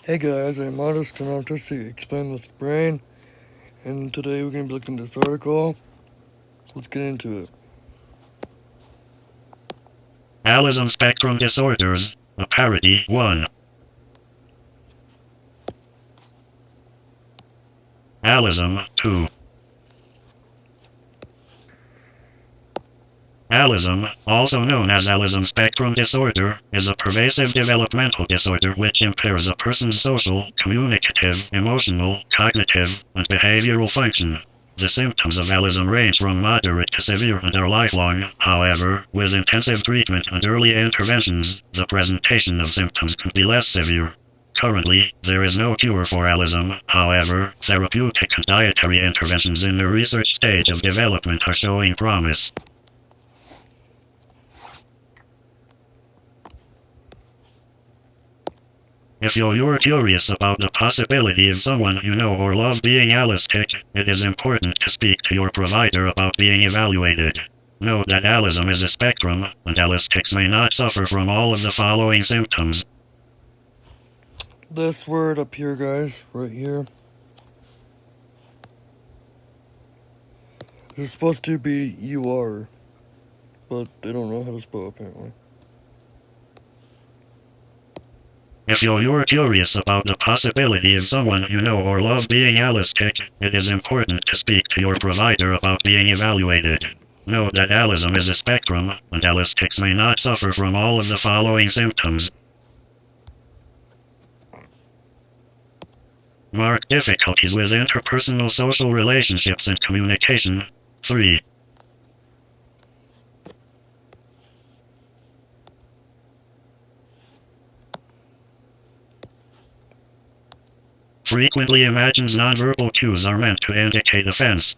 Hey guys, I'm Modest and Autistic Explain with the Brain, and today we're going to be looking at this article. Let's get into it. Allism Spectrum Disorders, a parody 1. Allism 2. Allism, also known as Allism Spectrum Disorder, is a pervasive developmental disorder which impairs a person's social, communicative, emotional, cognitive, and behavioral function. The symptoms of Allism range from moderate to severe and are lifelong. However, with intensive treatment and early interventions, the presentation of symptoms can be less severe. Currently, there is no cure for Allism. However, therapeutic and dietary interventions in the research stage of development are showing promise. If you're curious about the possibility of someone you know or love being allistic, it is important to speak to your provider about being evaluated. Note that allism is a spectrum, and allistics may not suffer from all of the following symptoms. This word up here, guys, right here, is supposed to be you are, but they don't know how to spell it apparently. If you're curious about the possibility of someone you know or love being allistic, it is important to speak to your provider about being evaluated. Note that allism is a spectrum, and allistics may not suffer from all of the following symptoms. Mark difficulties with interpersonal social relationships and communication. 3. Frequently imagines nonverbal cues are meant to indicate offense.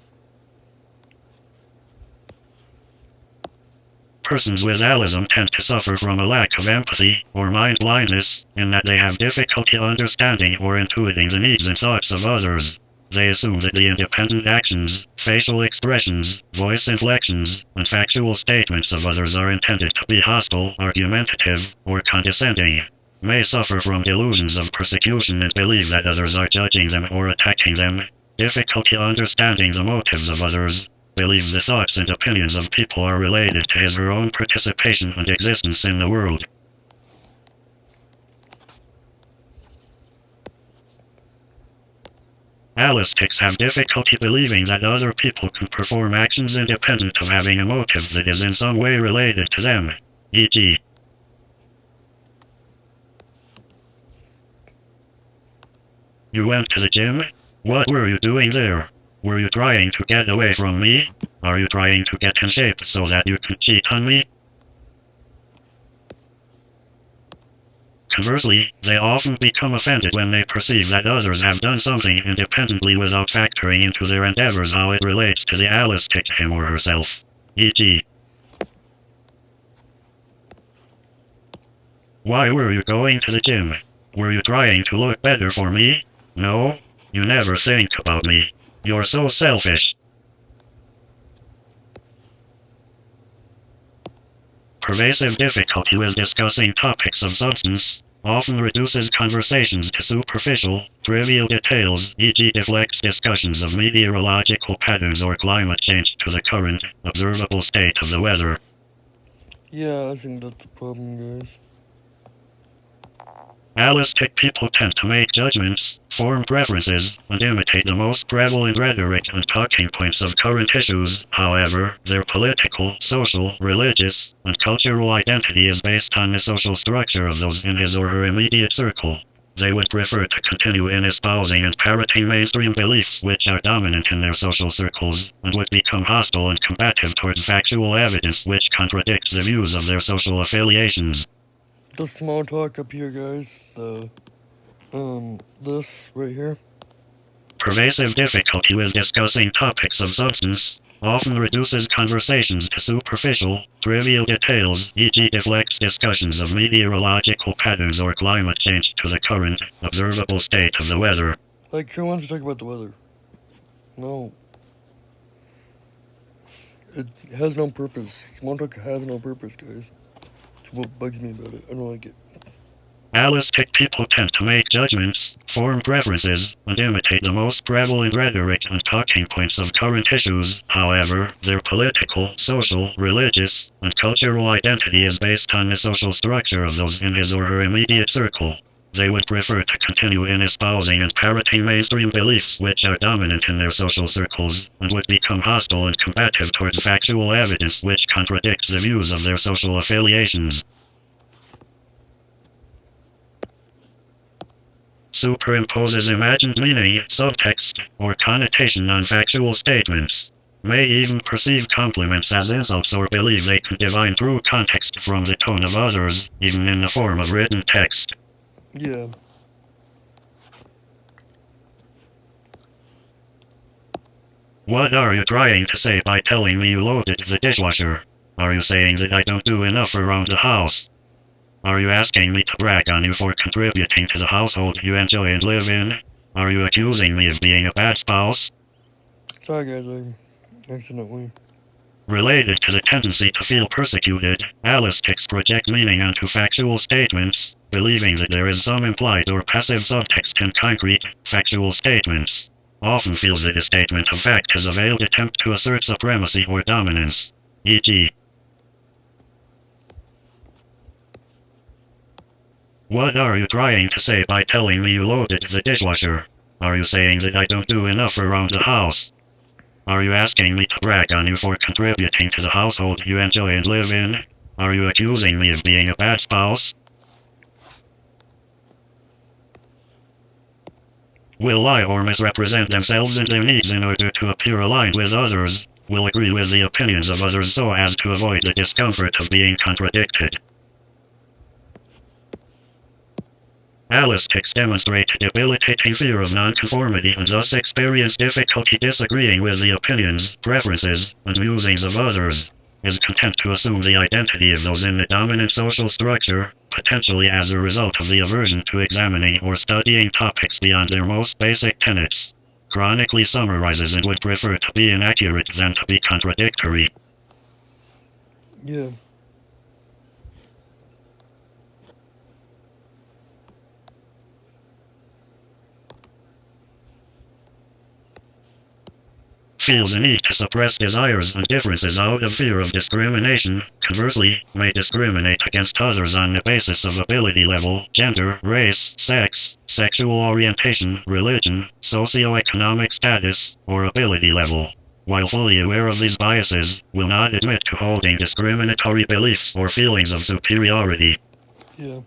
Persons with allism tend to suffer from a lack of empathy, or mind blindness, in that they have difficulty understanding or intuiting the needs and thoughts of others. They assume that the independent actions, facial expressions, voice inflections, and factual statements of others are intended to be hostile, argumentative, or condescending. May suffer from delusions of persecution and believe that others are judging them or attacking them. Difficulty understanding the motives of others. Believes the thoughts and opinions of people are related to his or her own participation and existence in the world. Allistics have difficulty believing that other people can perform actions independent of having a motive that is in some way related to them, e.g. You went to the gym? What were you doing there? Were you trying to get away from me? Are you trying to get in shape so that you can cheat on me? Conversely, they often become offended when they perceive that others have done something independently without factoring into their endeavors how it relates to the allistic him or herself, e.g. Why were you going to the gym? Were you trying to look better for me? No? You never think about me. You're so selfish. Pervasive difficulty with discussing topics of substance often reduces conversations to superficial, trivial details, e.g. deflects discussions of meteorological patterns or climate change to the current, observable state of the weather. Yeah, I think that's the problem, guys. Allistic people tend to make judgments, form preferences, and imitate the most prevalent rhetoric and talking points of current issues. However, their political, social, religious, and cultural identity is based on the social structure of those in his or her immediate circle. They would prefer to continue in espousing and parroting mainstream beliefs which are dominant in their social circles, and would become hostile and combative towards factual evidence which contradicts the views of their social affiliations. The small talk up here, guys. This right here. Pervasive difficulty with discussing topics of substance often reduces conversations to superficial, trivial details, e.g. deflects discussions of meteorological patterns or climate change to the current, observable state of the weather. Like, who wants to talk about the weather? No. It has no purpose. Small talk has no purpose, guys. It's what bugs me about it. I don't like it. Allistic people tend to make judgments, form preferences, and imitate the most prevalent rhetoric and talking points of current issues. However, their political, social, religious, and cultural identity is based on the social structure of those in his or her immediate circle. They would prefer to continue in espousing and parroting mainstream beliefs which are dominant in their social circles, and would become hostile and combative towards factual evidence which contradicts the views of their social affiliations. Superimposes imagined meaning, subtext, or connotation on factual statements. May even perceive compliments as insults or believe they can divine true context from the tone of others, even in the form of written text. Yeah. What are you trying to say by telling me you loaded the dishwasher? Are you saying that I don't do enough around the house? Are you asking me to brag on you for contributing to the household you enjoy and live in? Are you accusing me of being a bad spouse? Sorry guys, I accidentally. Related to the tendency to feel persecuted, Allistics project meaning onto factual statements, believing that there is some implied or passive subtext in concrete, factual statements. Often feels that a statement of fact is a veiled attempt to assert supremacy or dominance. E.g., what are you trying to say by telling me you loaded the dishwasher? Are you saying that I don't do enough around the house? Are you asking me to brag on you for contributing to the household you enjoy and live in? Are you accusing me of being a bad spouse? Will lie or misrepresent themselves and their needs in order to appear aligned with others. Will agree with the opinions of others so as to avoid the discomfort of being contradicted. Allistics demonstrate debilitating fear of nonconformity and thus experience difficulty disagreeing with the opinions, preferences, and musings of others. Is content to assume the identity of those in the dominant social structure, potentially as a result of the aversion to examining or studying topics beyond their most basic tenets. Chronically summarizes and would prefer to be inaccurate than to be contradictory. Yeah. Feels a need to suppress desires and differences out of fear of discrimination, conversely, may discriminate against others on the basis of ability level, gender, race, sex, sexual orientation, religion, socioeconomic status, or ability level. While fully aware of these biases, will not admit to holding discriminatory beliefs or feelings of superiority. Yeah.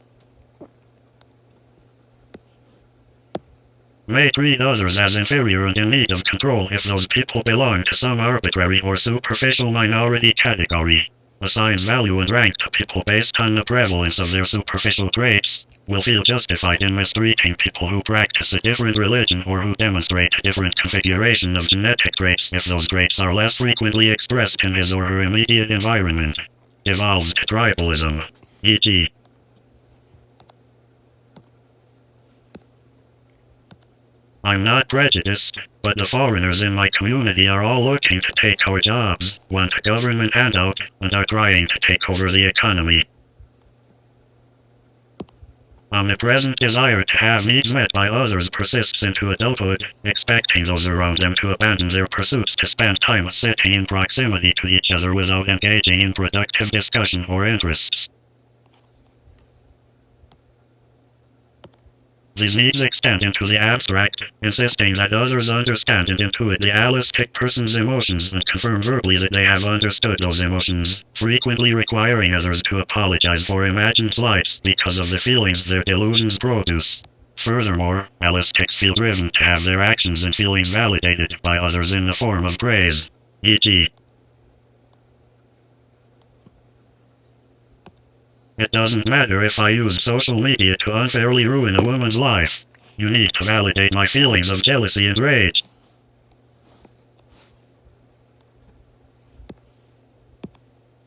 May treat others as inferior and in need of control if those people belong to some arbitrary or superficial minority category. Assigns value and rank to people based on the prevalence of their superficial traits. Will feel justified in mistreating people who practice a different religion or who demonstrate a different configuration of genetic traits if those traits are less frequently expressed in his or her immediate environment. Devolves to tribalism. E.g., I'm not prejudiced, but the foreigners in my community are all looking to take our jobs, want a government handout, and are trying to take over the economy. Omnipresent desire to have needs met by others persists into adulthood, expecting those around them to abandon their pursuits to spend time sitting in proximity to each other without engaging in productive discussion or interests. These needs extend into the abstract, insisting that others understand and intuit the allistic person's emotions and confirm verbally that they have understood those emotions, frequently requiring others to apologize for imagined slights because of the feelings their delusions produce. Furthermore, allistics feel driven to have their actions and feelings validated by others in the form of praise. E.g., it doesn't matter if I use social media to unfairly ruin a woman's life. You need to validate my feelings of jealousy and rage.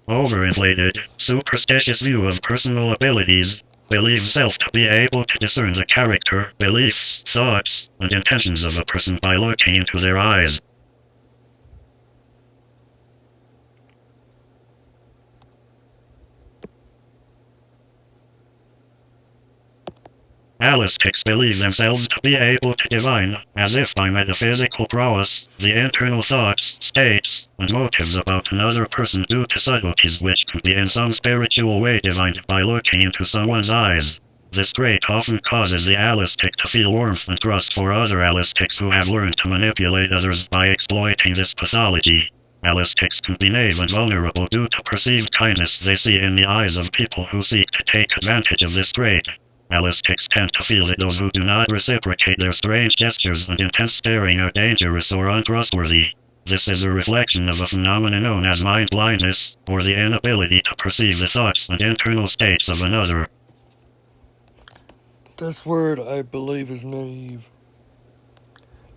Overinflated, superstitious view of personal abilities. Believes self to be able to discern the character, beliefs, thoughts, and intentions of a person by looking into their eyes. Allistics believe themselves to be able to divine, as if by metaphysical prowess, the internal thoughts, states, and motives about another person due to subtleties which can be in some spiritual way divined by looking into someone's eyes. This trait often causes the Allistic to feel warmth and trust for other Allistics who have learned to manipulate others by exploiting this pathology. Allistics can be naive and vulnerable due to perceived kindness they see in the eyes of people who seek to take advantage of this trait. Allistics tend to feel that those who do not reciprocate their strange gestures and intense staring are dangerous or untrustworthy. This is a reflection of a phenomenon known as mind blindness, or the inability to perceive the thoughts and internal states of another. This word, I believe, is naive.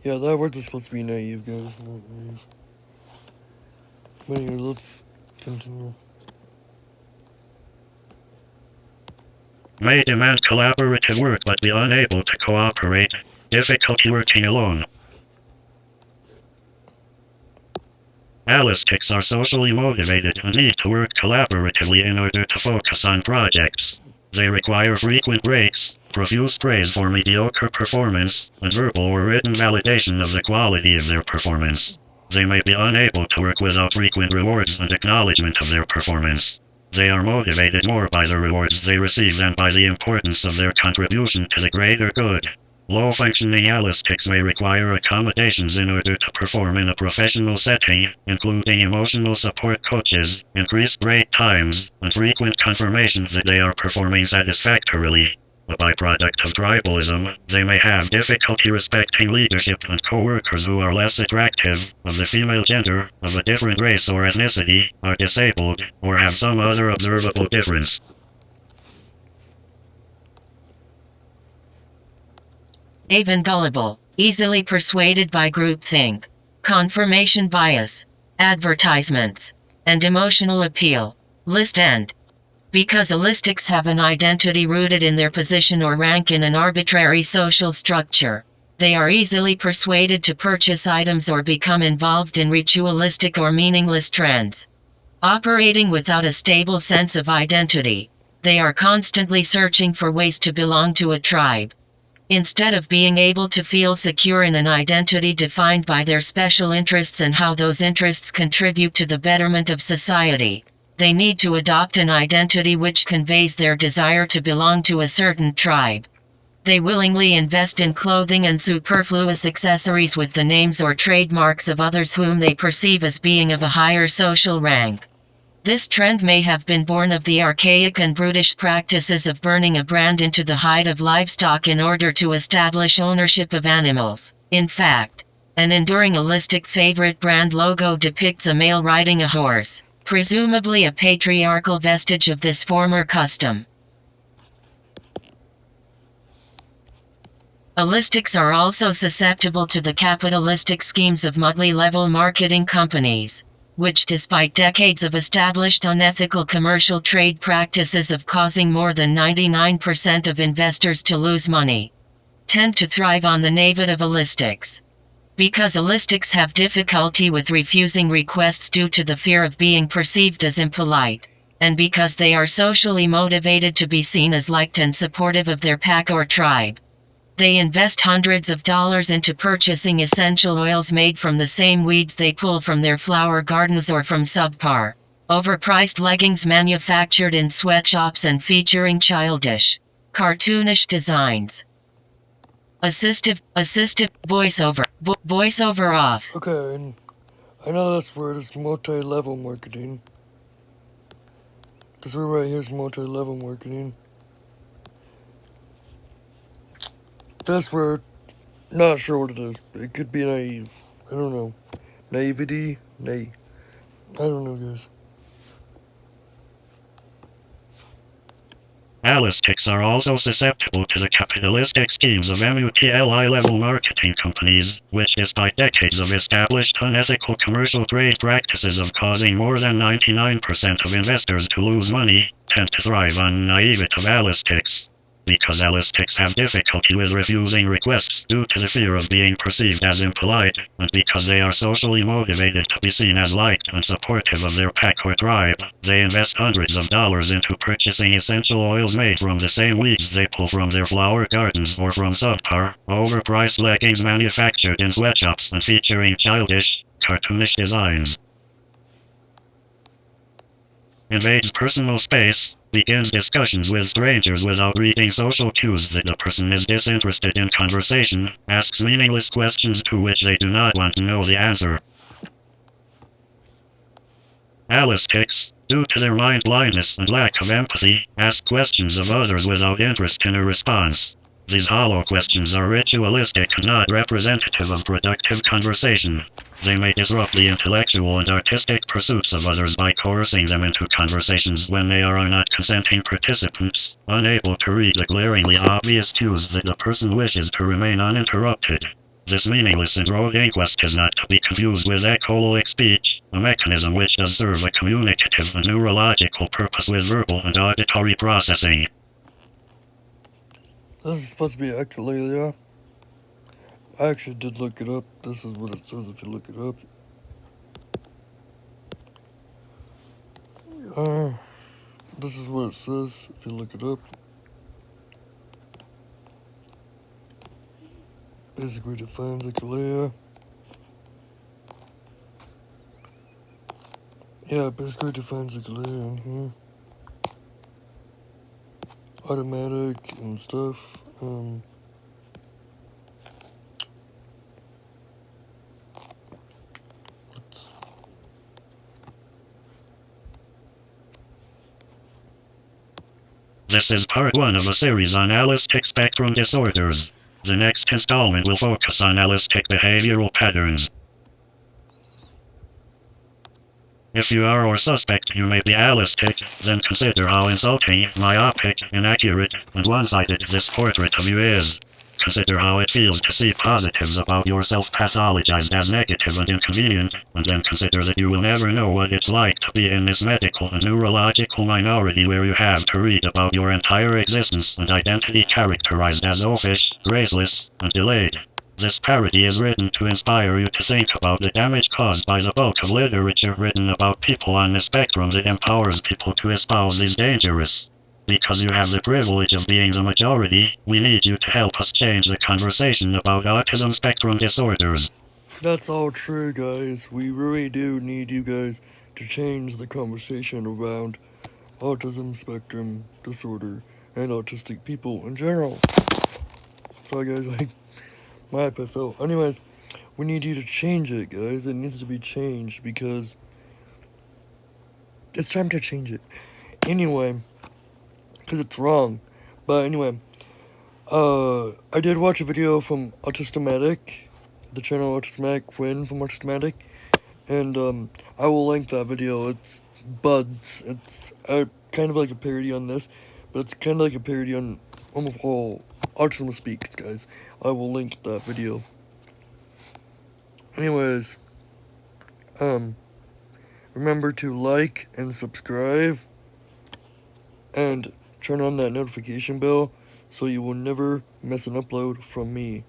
Yeah, that word is supposed to be naive, guys, not naive. But anyway, let's continue. May demand collaborative work but be unable to cooperate. Difficulty working alone. Allistics are socially motivated and need to work collaboratively in order to focus on projects. They require frequent breaks, profuse praise for mediocre performance, and verbal or written validation of the quality of their performance. They may be unable to work without frequent rewards and acknowledgement of their performance. They are motivated more by the rewards they receive than by the importance of their contribution to the greater good. Low-functioning Allistics may require accommodations in order to perform in a professional setting, including emotional support coaches, increased break times, and frequent confirmation that they are performing satisfactorily. A byproduct of tribalism, they may have difficulty respecting leadership and co-workers who are less attractive, of the female gender, of a different race or ethnicity, are disabled, or have some other observable difference. Naive and gullible, easily persuaded by groupthink, confirmation bias, advertisements, and emotional appeal. List end. Because Allistics have an identity rooted in their position or rank in an arbitrary social structure, they are easily persuaded to purchase items or become involved in ritualistic or meaningless trends. Operating without a stable sense of identity, they are constantly searching for ways to belong to a tribe. Instead of being able to feel secure in an identity defined by their special interests and how those interests contribute to the betterment of society, they need to adopt an identity which conveys their desire to belong to a certain tribe. They willingly invest in clothing and superfluous accessories with the names or trademarks of others whom they perceive as being of a higher social rank. This trend may have been born of the archaic and brutish practices of burning a brand into the hide of livestock in order to establish ownership of animals. In fact, an enduring Allistic favorite brand logo depicts a male riding a horse, presumably a patriarchal vestige of this former custom. Allistics are also susceptible to the capitalistic schemes of multi-level marketing companies, which despite decades of established unethical commercial trade practices of causing more than 99% of investors to lose money, tend to thrive on the knavery of Allistics. Because Allistics have difficulty with refusing requests due to the fear of being perceived as impolite, and because they are socially motivated to be seen as liked and supportive of their pack or tribe, they invest hundreds of dollars into purchasing essential oils made from the same weeds they pull from their flower gardens or from subpar, overpriced leggings manufactured in sweatshops and featuring childish, cartoonish designs. Assistive voiceover off. Okay, and I know this word is multi-level marketing. This word right here is multi-level marketing. This word, not sure what it is. It could be naive. I don't know. Naivety? I don't know, guys. Allistics are also susceptible to the capitalistic schemes of multi-level marketing companies, which despite decades of established unethical commercial trade practices of causing more than 99% of investors to lose money, tend to thrive on naivety of Allistics. Because allistics have difficulty with refusing requests due to the fear of being perceived as impolite, and because they are socially motivated to be seen as liked and supportive of their pack or tribe, they invest hundreds of dollars into purchasing essential oils made from the same weeds they pull from their flower gardens or from subpar, overpriced leggings manufactured in sweatshops and featuring childish, cartoonish designs. Invades personal space, begins discussions with strangers without reading social cues that the person is disinterested in conversation, asks meaningless questions to which they do not want to know the answer. Allistics, due to their mind blindness and lack of empathy, ask questions of others without interest in a response. These hollow questions are ritualistic and not representative of productive conversation. They may disrupt the intellectual and artistic pursuits of others by coercing them into conversations when they are not consenting participants, unable to read the glaringly obvious cues that the person wishes to remain uninterrupted. This meaningless and rogue inquest is not to be confused with echoloic speech, a mechanism which does serve a communicative and neurological purpose with verbal and auditory processing. This is supposed to be echolalia. I actually did look it up. This is what it says if you look it up. This is what it says if you look it up. Basically defines echolalia. Yeah, basically defines echolalia in here. Automatic and stuff. This is part 1 of a series on allistic spectrum disorders. The next installment will focus on allistic behavioral patterns. If you are or suspect you may be allistic, then consider how insulting, myopic, inaccurate, and one-sided this portrait of you is. Consider how it feels to see positives about yourself pathologized as negative and inconvenient, and then consider that you will never know what it's like to be in this medical and neurological minority where you have to read about your entire existence and identity characterized as oafish, graceless, and delayed. This parody is written to inspire you to think about the damage caused by the bulk of literature written about people on the spectrum that empowers people to espouse these dangerous. Because you have the privilege of being the majority, we need you to help us change the conversation about autism spectrum disorders. That's all true, guys. We really do need you guys to change the conversation around autism spectrum disorder and autistic people in general. Sorry, guys, my iPad fell. Anyways, we need you to change it, guys. It needs to be changed because it's time to change it. Anyway, because it's wrong. But anyway, I did watch a video from Autismatic, the channel Autismatic Quinn from Autismatic, and I will link that video. It's Buds. It's kind of like a parody on this, but it's kind of like a parody on almost all Autism Speaks, guys. I will link that video. Anyways, remember to like and subscribe, and turn on that notification bell so you will never miss an upload from me.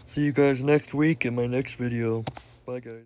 See you guys next week in my next video. Bye, guys.